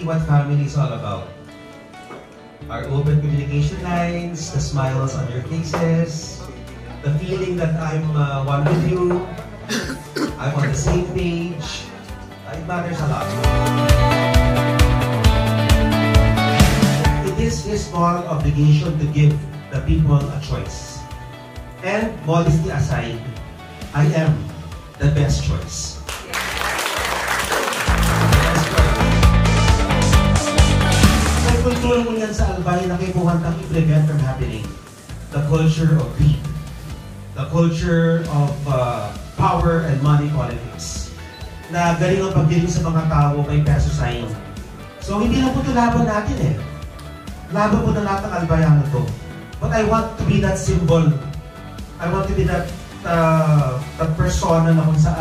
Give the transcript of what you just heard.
what family is all about. Our open communication lines, the smiles on your faces, the feeling that I'm one with you, I'm on the same page. It matters a lot. It is his moral obligation to give the people a choice. And modesty aside, I am the best choice. Kultura mo yan sa Albay na kayo puwantang i-prevent from happening. The culture of greed. The culture of power and money politics. Na galing ang pagdiling sa mga tao may peso sign. So hindi na po ito laban natin eh. Laban po na lahat ng Albayano to. But I want to be that symbol. I want to be that persona na kung saan